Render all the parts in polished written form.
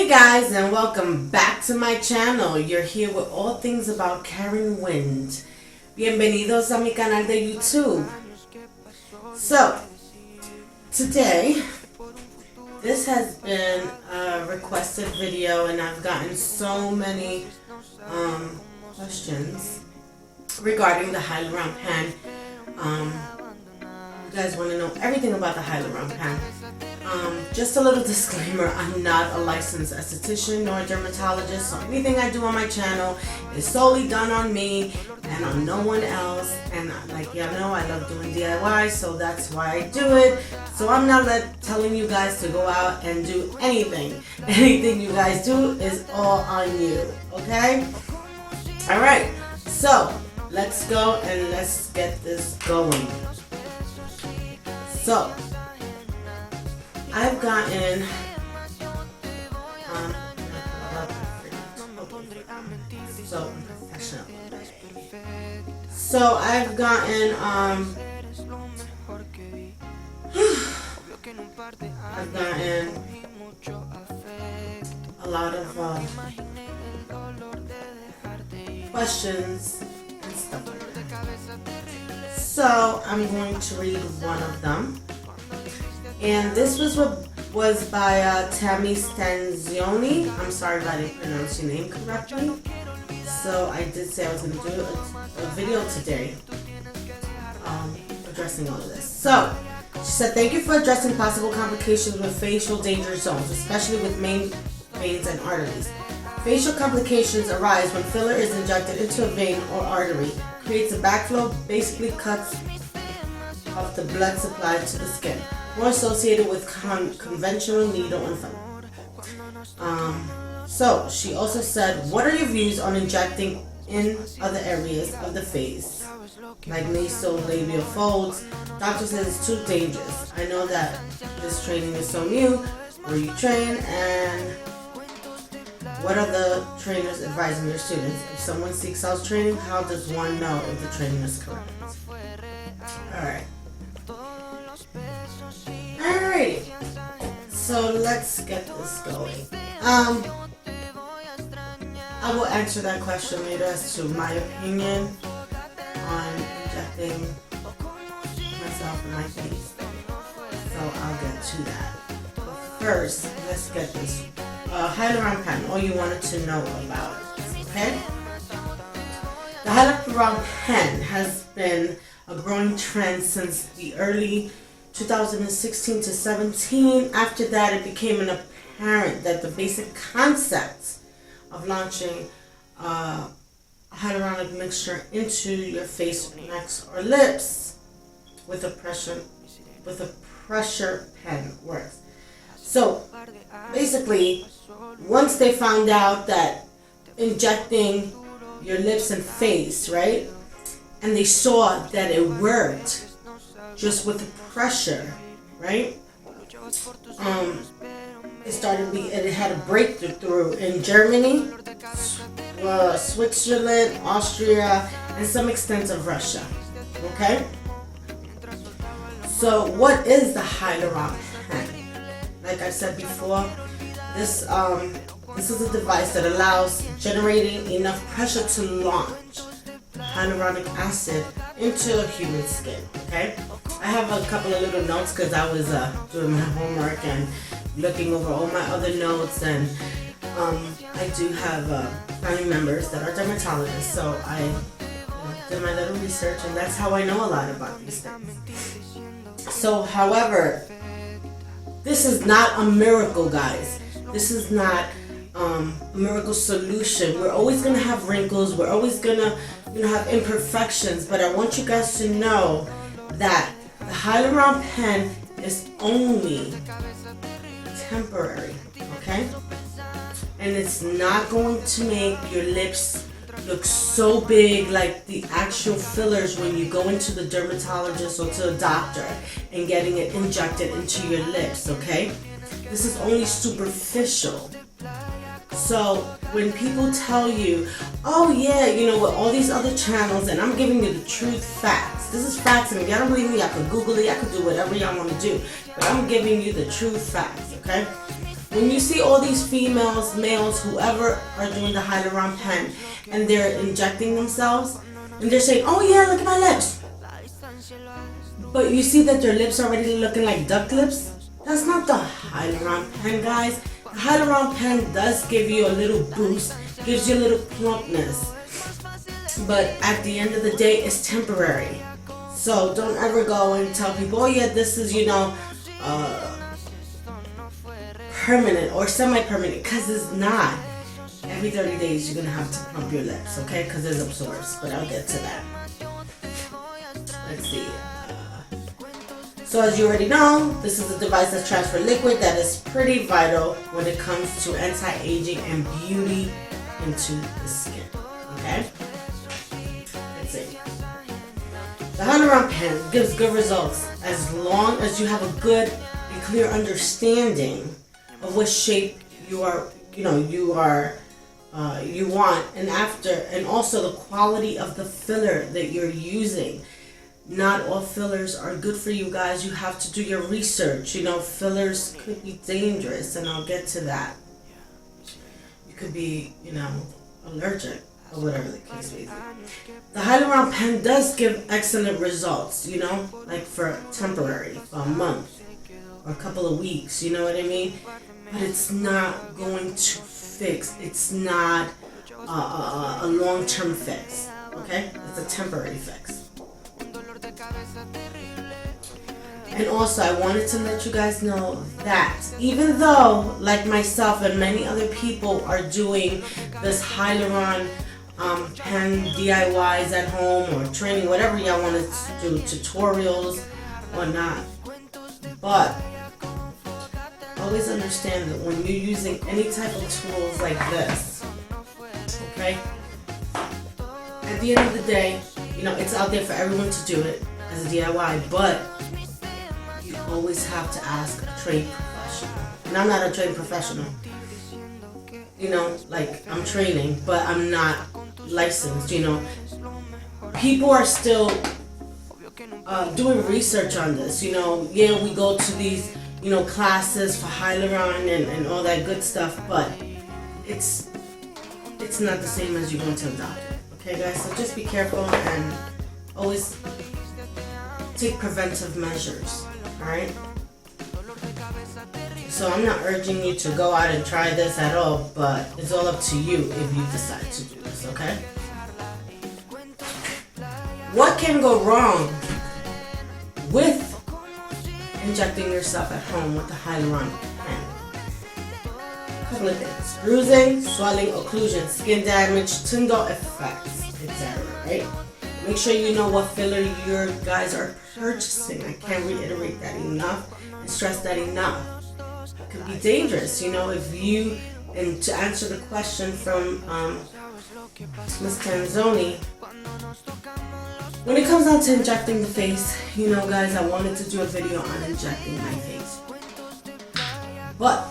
Guys, and welcome back to my channel. You're here with all things about Karen Wind. Bienvenidos a mi canal de YouTube. So, today, this has been a requested video and I've gotten so many questions regarding the Hyaluron Pen. You guys want to know everything about the Hyaluron Pen. Just a little disclaimer, I'm not a licensed esthetician nor a dermatologist, so anything I do on my channel is solely done on me and on no one else. And like y'all know, I love doing DIY, so that's why I do it. So I'm not telling you guys to go out and do anything. Anything you guys do is all on you, okay? Alright, so let's go and let's get this going. So, I've gotten so professional. So I've gotten a lot of questions and stuff like that. So I'm going to read one of them. And this was by Tammy Stanzioni. I'm sorry if I didn't pronounce your name correctly. So I did say I was going to do a video today addressing all of this. So she said, thank you for addressing possible complications with facial danger zones, especially with main veins and arteries. Facial complications arise when filler is injected into a vein or artery, creates a backflow, basically cuts off the blood supply to the skin, more associated with conventional needle and filler. So she also said, what are your views on injecting in other areas of the face, like nasolabial folds? Doctor says it's too dangerous. I know that this training is so new. Where you train, and what are the trainers advising their students? If someone seeks out training, how does one know if the training is correct? Alright. Alrighty. So let's get this going. I will answer that question later as to my opinion on injecting myself in my face. So I'll get to that. But first, let's get this. Hyaluron Pen, all you wanted to know about it, okay? The Hyaluron Pen has been a growing trend since the early 2016 to 17. After that, it became apparent that the basic concept of launching a hyaluronic mixture into your face, necks, or lips with a pressure pen works. So basically, once they found out that injecting your lips and face, right, and they saw that it worked just with the pressure, right, it had a breakthrough in Germany, Switzerland, Austria, and some extent of Russia. Okay? So what is the Hyaluron Pen? Like I said before, this is a device that allows generating enough pressure to launch hyaluronic acid into human skin. Okay? I have a couple of little notes because I was doing my homework and looking over all my other notes, and I do have family members that are dermatologists, so I did my little research, and that's how I know a lot about these things. So, however, this is not a miracle, guys. This is not a miracle solution. We're always going to have wrinkles. We're always going to have imperfections, but I want you guys to know that the Hyaluron Pen is only temporary, okay? And it's not going to make your lips look so big like the actual fillers when you go into the dermatologist or to a doctor and getting it injected into your lips, okay? This is only superficial. So when people tell you, oh yeah, with all these other channels, and I'm giving you the truth facts. This is facts, and if y'all don't believe me, I could Google it, I could do whatever y'all want to do. But I'm giving you the true facts, okay? when you see all these females, males, whoever are doing the Hyaluron Pen and they're injecting themselves and they're saying, oh yeah, look at my lips. But you see that their lips are already looking like duck lips? That's not the Hyaluron Pen, guys. The Hyaluron Pen does give you a little boost, gives you a little plumpness. But at the end of the day, it's temporary. So don't ever go and tell people, oh yeah, this is, permanent or semi-permanent, because it's not. Every 30 days you're going to have to pump your lips, okay? Because it absorbs, but I'll get to that. Let's see. So as you already know, this is a device that transfers liquid that is pretty vital when it comes to anti-aging and beauty into the skin, okay? Let's see. The Hyaluron Pen gives good results as long as you have a good and clear understanding of what shape you want, and also the quality of the filler that you're using. Not all fillers are good for you, guys. You have to do your research. Fillers could be dangerous, and I'll get to that. You could be, allergic or whatever the case may be. The Hyaluron Pen does give excellent results, like for temporary, for a month or a couple of weeks, you know what I mean? But it's not going to fix. It's not a long-term fix, okay? It's a temporary fix. And also, I wanted to let you guys know that even though, like myself and many other people are doing this Hyaluron Pen DIYs at home or training, whatever y'all want to do, tutorials or not, but always understand that when you're using any type of tools like this, okay, at the end of the day, it's out there for everyone to do it as a DIY, but you always have to ask a trained professional. And I'm not a trained professional. Like I'm training, but I'm not licensed, People are still doing research on this, Yeah, we go to these, classes for Hyaluron and all that good stuff, but it's not the same as you going to a doctor. Okay, guys, so just be careful and always take preventive measures, alright? So I'm not urging you to go out and try this at all, but it's all up to you if you decide to do this, okay? What can go wrong with injecting yourself at home with the Hyaluron Pen? A couple of things. Bruising, swelling, occlusion, skin damage, tingle effects, etc. Right? Make sure you know what filler your guys are purchasing. I can't reiterate that enough and stress that enough. It could be dangerous, if you, and to answer the question from Ms. Tanzoni, when it comes down to injecting the face, guys, I wanted to do a video on injecting my face. But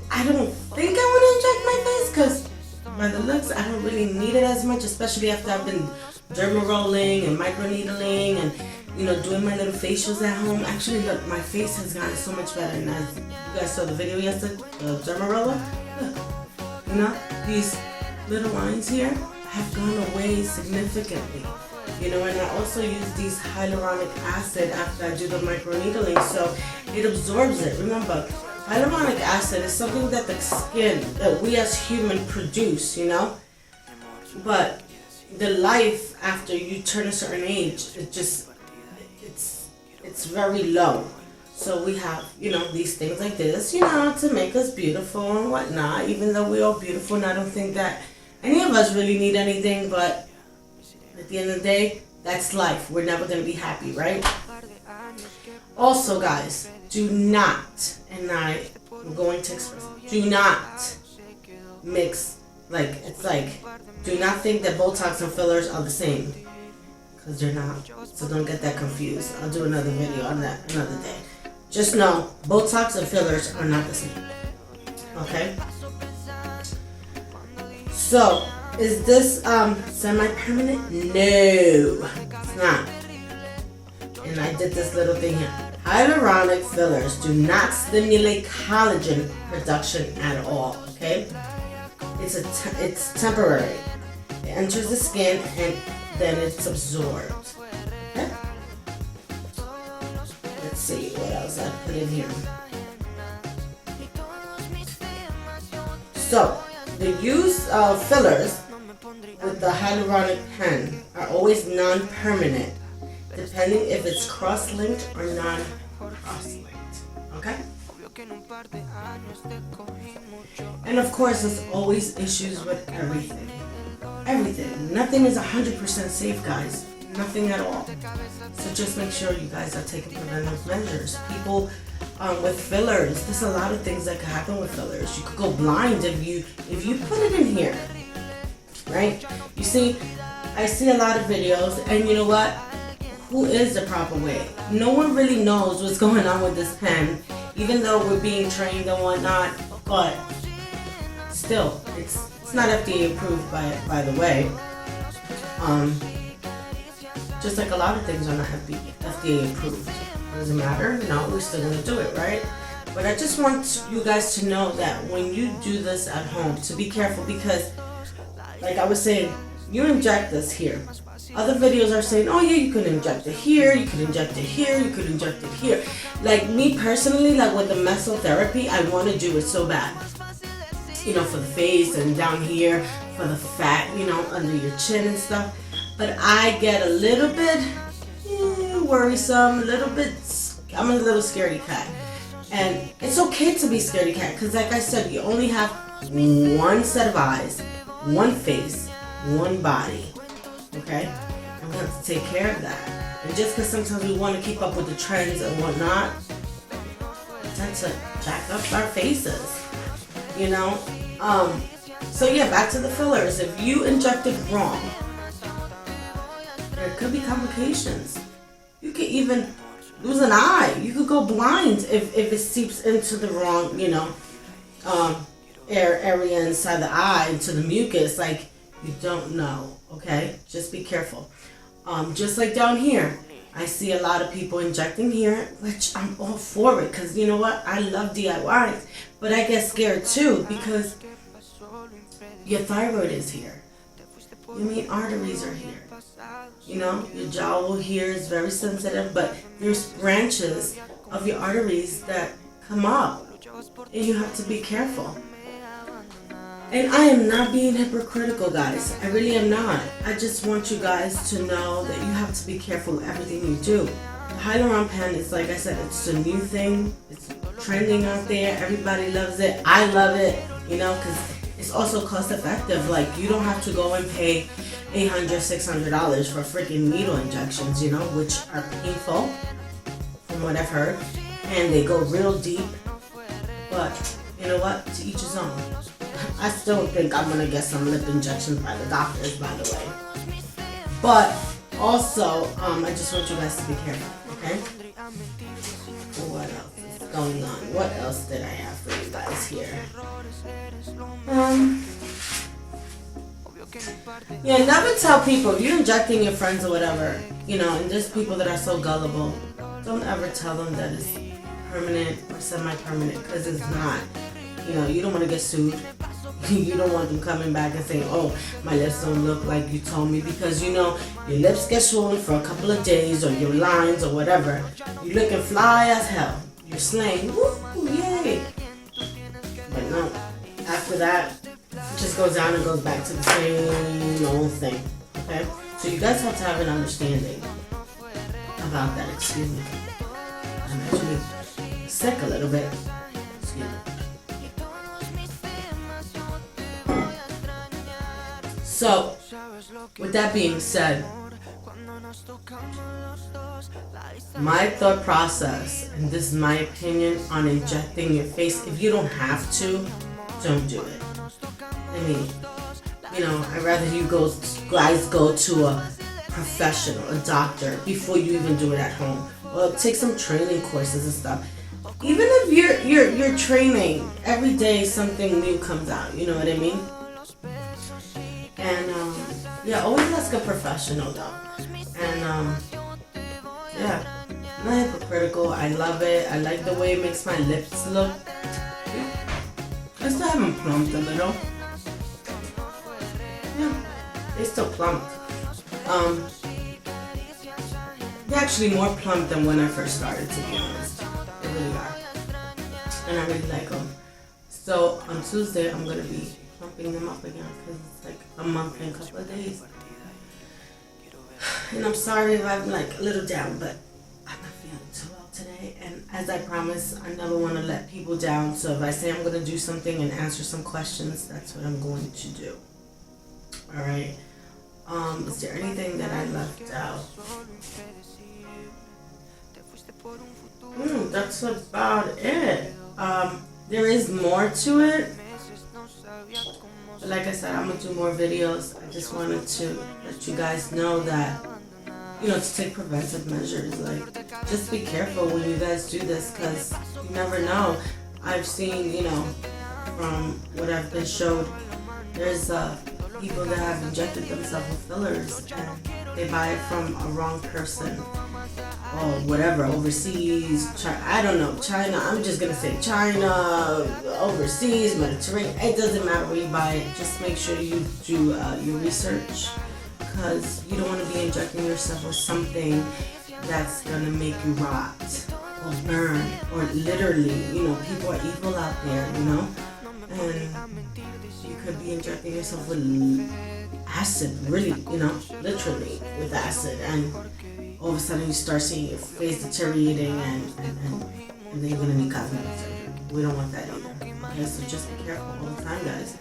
I don't think I want to inject my face because by the looks, I don't really need it as much, especially after I've been derma rolling and microneedling and, doing my little facials at home. Actually, look, my face has gotten so much better. And as you guys saw the video yesterday, the derma roller, look, these little lines here have gone away significantly, and I also use these hyaluronic acid after I do the microneedling, so it absorbs it. Remember, hyaluronic acid is something that the skin, that we as human produce, but the life after you turn a certain age, it's very low. So we have, these things like this, to make us beautiful and whatnot, even though we're all beautiful, and I don't think that any of us really need anything, but at the end of the day, that's life. We're never going to be happy, right? Also, guys, do not, and I'm going to express, do not mix, do not think that Botox and fillers are the same, because they're not. So don't get that confused. I'll do another video on that another day. Just know, Botox and fillers are not the same, okay? So, is this semi-permanent? No, it's not. and I did this little thing here. Hyaluronic fillers do not stimulate collagen production at all, okay? It's temporary. It enters the skin and then it's absorbed. Okay? Let's see what else I put in here. So, the use of fillers with the Hyaluron Pen are always non-permanent, depending if it's cross-linked or non-cross-linked. Okay? And of course, there's always issues with everything. Everything. Nothing is 100% safe, guys. Nothing at all. So just make sure you guys are taking preventive measures. People with fillers, there's a lot of things that can happen with fillers. You could go blind if you put it in here, right? You see, I see a lot of videos, and you know what? Who is the proper way? No one really knows what's going on with this pen, even though we're being trained and whatnot. But still, it's not FDA approved by the way. Just like a lot of things are not FDA approved. Doesn't matter. No, we're still gonna do it, right? But I just want you guys to know that when you do this at home, to be careful, because like I was saying, you inject this here. Other videos are saying, oh yeah, you can inject it here, you can inject it here, you could inject it here. Like me personally, like with the mesotherapy, I want to do it so bad. You know, for the face and down here, for the fat, you know, under your chin and stuff. But I get a little bit worrisome, I'm a little scaredy cat. And it's okay to be scaredy cat, because like I said, you only have one set of eyes, one face, one body. Okay? And we have to take care of that. And just because sometimes we want to keep up with the trends and whatnot, we tend to jack up our faces. You know? So yeah, back to the fillers. If you inject it wrong, there could be complications. You could even lose an eye. You could go blind if it seeps into the wrong, you know, area inside the eye, into the mucus. Like, you don't know, okay? Just be careful. Just like down here, I see a lot of people injecting here, which I'm all for it, because you know what? I love DIYs, but I get scared too, because your thyroid is here. Your main arteries are here. You know, your jowl here is very sensitive, but there's branches of your arteries that come up, and you have to be careful. And I am not being hypocritical, guys. I really am not. I just want you guys to know that you have to be careful with everything you do. The Hyaluron Pen is, like I said, it's a new thing. It's trending out there. Everybody loves it. I love it, you know, because it's also cost effective. Like, you don't have to go and pay $800, $600 for freaking needle injections, you know, which are painful, from what I've heard. And they go real deep. But, you know what? To each his own. I still think I'm going to get some lip injections by the doctors, by the way. But also, I just want you guys to be careful, okay? What else is going on? What else did I have for you guys here? Yeah, never tell people, if you're injecting your friends or whatever, you know, and there's people that are so gullible, don't ever tell them that it's permanent or semi-permanent, because it's not. You know, you don't want to get sued. You don't want them coming back and saying, oh, my lips don't look like you told me, because you know, your lips get swollen for a couple of days, or your lines or whatever. You're looking fly as hell. You're slaying. Woo, yay. But no, after that, it just goes down and goes back to the same old thing. Okay? So you guys have to have an understanding about that. Excuse me. I'm actually sick a little bit. Excuse me. So, with that being said, my thought process, and this is my opinion on injecting your face, if you don't have to, don't do it. I mean, you know, I'd rather you guys go to a professional, a doctor, before you even do it at home. Or take some training courses and stuff. Even if you're training, every day something new comes out, you know what I mean? And, yeah, always ask a professional though. And, yeah, not hypocritical. I love it. I like the way it makes my lips look. I still haven't plumped a little. Yeah, they still plumped. They're actually more plump than when I first started, to be honest. They really are. And I really like them. So on Tuesday, I'm going to be plumping them up again because it's like a month and a couple of days. And I'm sorry if I'm like a little down, but I'm not feeling too well today. And as I promised, I never want to let people down. So if I say I'm going to do something and answer some questions, that's what I'm going to do. All right. Is there anything that I left out? That's about it. There is more to it. But like I said, I'm going to do more videos. I just wanted to let you guys know that, to take preventive measures. Like, just be careful when you guys do this because you never know. I've seen, from what I've been showed, there's people that have injected themselves with fillers and they buy it from a wrong person or whatever, overseas, I don't know, China, I'm just going to say China, overseas, Mediterranean, it doesn't matter where you buy it, just make sure you do your research because you don't want to be injecting yourself with something that's going to make you rot or burn or literally, people are evil out there, and you could be injecting yourself with acid, really, literally with acid, and all of a sudden you start seeing your face deteriorating and then you're going to need cosmetic surgery. We don't want that either. Okay, so just be careful all the time, guys.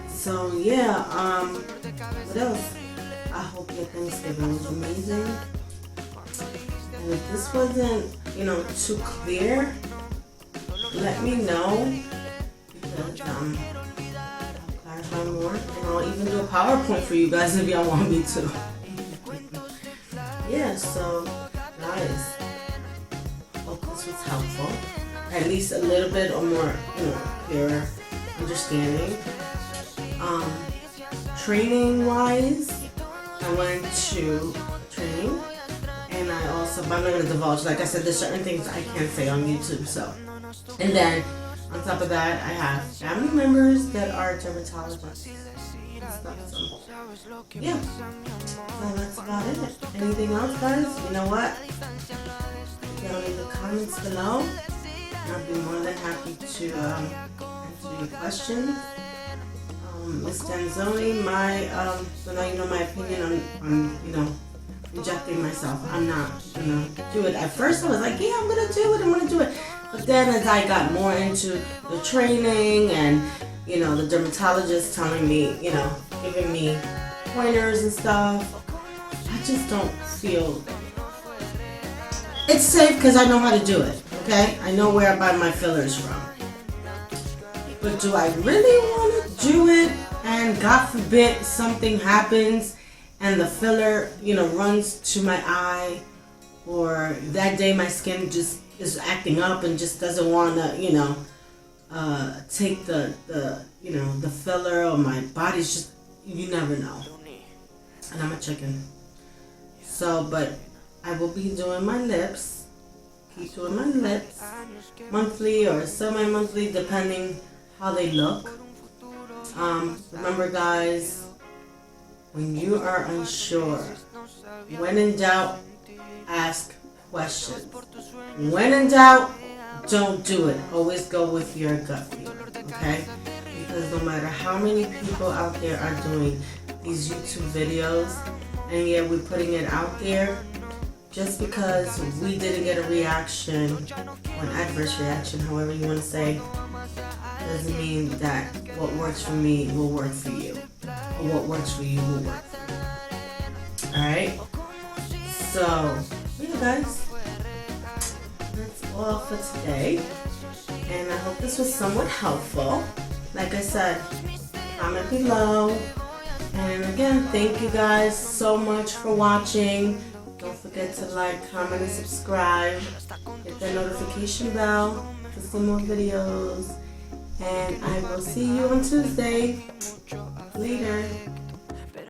So yeah, what else? I hope your Thanksgiving was amazing. And if this wasn't, too clear, let me know. Because I'll clarify more, and I'll even do a PowerPoint for you guys if y'all want me to. Yeah, so guys, hope this was helpful. At least a little bit or more, clearer understanding. Training wise, I went to training, and I also, but I'm not gonna divulge. Like I said, there's certain things I can't say on YouTube. So, and then on top of that, I have family members that are dermatologists. So, yeah, so that's about it. Anything else, guys? You know what? Down in the comments below, I'll be more than happy to answer your questions. Miss Danzoni, so now you know my opinion on injecting myself. I'm not gonna do it. At first, I was like, yeah, I'm gonna do it. But then as I got more into the training and, the dermatologist telling me, giving me pointers and stuff, I just don't feel it's safe because I know how to do it, okay? I know where I buy my fillers from. But do I really want to do it and God forbid something happens and the filler, runs to my eye, or that day my skin just is acting up and just doesn't want to, take the filler, or my body's just, you never know. And I'm a chicken. So, but I will be doing my lips, keep doing my lips, monthly or semi-monthly, depending how they look. Remember guys, when you are unsure, when in doubt, ask questions. When in doubt, don't do it. Always go with your gut feeling, okay? Because no matter how many people out there are doing these YouTube videos, and yet we're putting it out there, just because we didn't get a reaction, or an adverse reaction, however you want to say, doesn't mean that what works for me will work for you, or what works for you will work for me. Alright? So, yeah guys, that's all for today, and I hope this was somewhat helpful. Like I said, comment below, and again, thank you guys so much for watching. Don't forget to like, comment, and subscribe. Hit the notification bell to see more videos. And I will see you on Tuesday. Later.